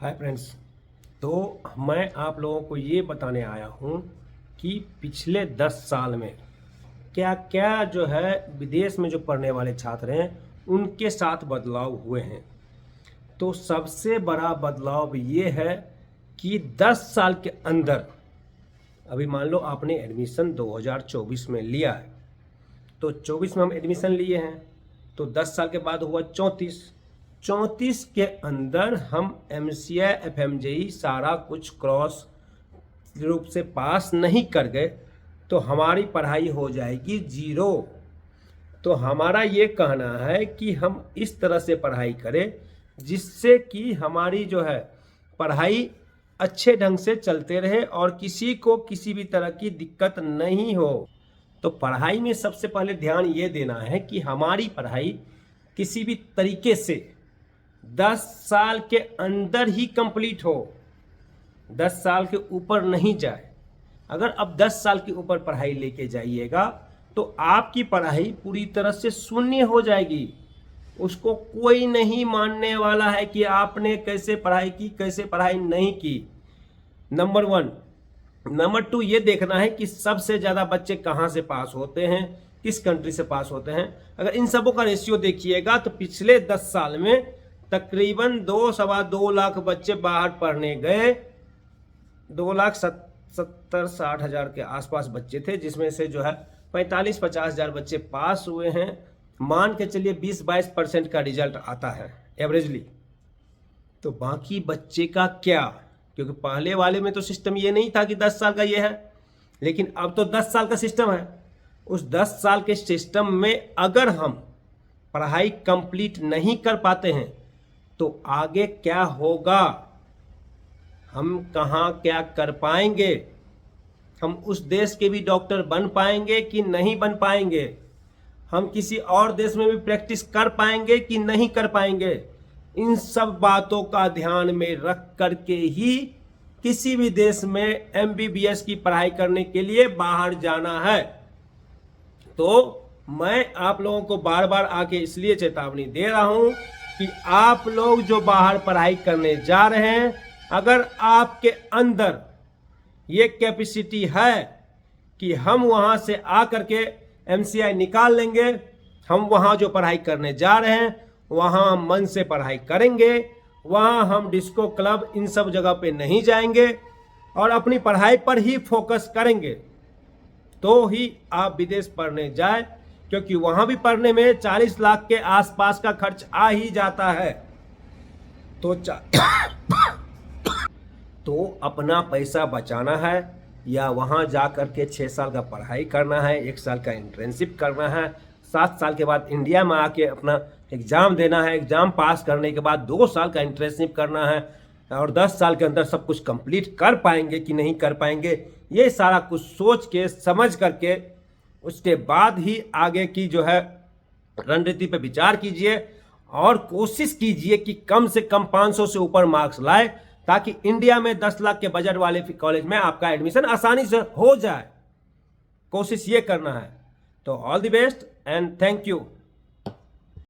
Hi friends. तो मैं आप लोगों को ये बताने आया हूँ कि पिछले 10 साल में क्या क्या जो है विदेश में जो पढ़ने वाले छात्र हैं उनके साथ बदलाव हुए हैं। तो सबसे बड़ा बदलाव ये है कि 10 साल के अंदर, अभी मान लो आपने एडमिशन 2024 में लिया है, तो 24 में हम एडमिशन लिए हैं, तो 10 साल के बाद हुआ 34 के अंदर हम MCI FMJE सारा कुछ क्रॉस रूप से पास नहीं कर गए तो हमारी पढ़ाई हो जाएगी 0। तो हमारा ये कहना है कि हम इस तरह से पढ़ाई करें जिससे कि हमारी जो है पढ़ाई अच्छे ढंग से चलते रहे और किसी को किसी भी तरह की दिक्कत नहीं हो। तो पढ़ाई में सबसे पहले ध्यान ये देना है कि हमारी पढ़ाई किसी भी तरीके से 10 साल के अंदर ही कंप्लीट हो, 10 साल के ऊपर नहीं जाए। अगर अब 10 साल के ऊपर पढ़ाई लेके जाइएगा तो आपकी पढ़ाई पूरी तरह से शून्य हो जाएगी। उसको कोई नहीं मानने वाला है कि आपने कैसे पढ़ाई की, कैसे पढ़ाई नहीं की। नंबर 1। नंबर 2, ये देखना है कि सबसे ज़्यादा बच्चे कहाँ से पास होते हैं, किस कंट्री से पास होते हैं। अगर इन सबों का रेशियो देखिएगा तो पिछले 10 साल में तकरीबन 2-2.25 लाख बच्चे बाहर पढ़ने गए। 2,70,60 हज़ार के आसपास बच्चे थे, जिसमें से जो है 45-50 हज़ार बच्चे पास हुए हैं। मान के चलिए 20-22% का रिजल्ट आता है एवरेजली। तो बाकी बच्चे का क्या, क्योंकि पहले वाले में तो सिस्टम ये नहीं था कि 10 साल का ये है, लेकिन अब तो 10 साल का सिस्टम है। उस 10 साल के सिस्टम में अगर हम पढ़ाई कंप्लीट नहीं कर पाते हैं तो आगे क्या होगा, हम कहाँ क्या कर पाएंगे, हम उस देश के भी डॉक्टर बन पाएंगे कि नहीं बन पाएंगे, हम किसी और देश में भी प्रैक्टिस कर पाएंगे कि नहीं कर पाएंगे। इन सब बातों का ध्यान में रख करके ही किसी भी देश में MBBS की पढ़ाई करने के लिए बाहर जाना है। तो मैं आप लोगों को बार बार आके इसलिए चेतावनी दे रहा हूं कि आप लोग जो बाहर पढ़ाई करने जा रहे हैं, अगर आपके अंदर ये कैपेसिटी है कि हम वहां से आकर के MCI निकाल लेंगे, हम वहां जो पढ़ाई करने जा रहे हैं वहां हम मन से पढ़ाई करेंगे, वहां हम डिस्को क्लब इन सब जगह पे नहीं जाएंगे और अपनी पढ़ाई पर ही फोकस करेंगे, तो ही आप विदेश पढ़ने जाए। क्योंकि वहां भी पढ़ने में 40 लाख के आसपास का खर्च आ ही जाता है। तो अपना पैसा बचाना है या वहां जा कर के 6 साल का पढ़ाई करना है, 1 साल का इंटर्नशिप करना है, 7 साल के बाद इंडिया में आके अपना एग्ज़ाम देना है, एग्ज़ाम पास करने के बाद 2 साल का इंटर्नशिप करना है और 10 साल के अंदर सब कुछ कंप्लीट कर पाएंगे कि नहीं कर पाएंगे, ये सारा कुछ सोच के समझ करके उसके बाद ही आगे की जो है रणनीति पे विचार कीजिए और कोशिश कीजिए कि कम से कम 500 से ऊपर मार्क्स लाए, ताकि इंडिया में 10 लाख के बजट वाले कॉलेज में आपका एडमिशन आसानी से हो जाए। कोशिश ये करना है। तो all the best and thank you.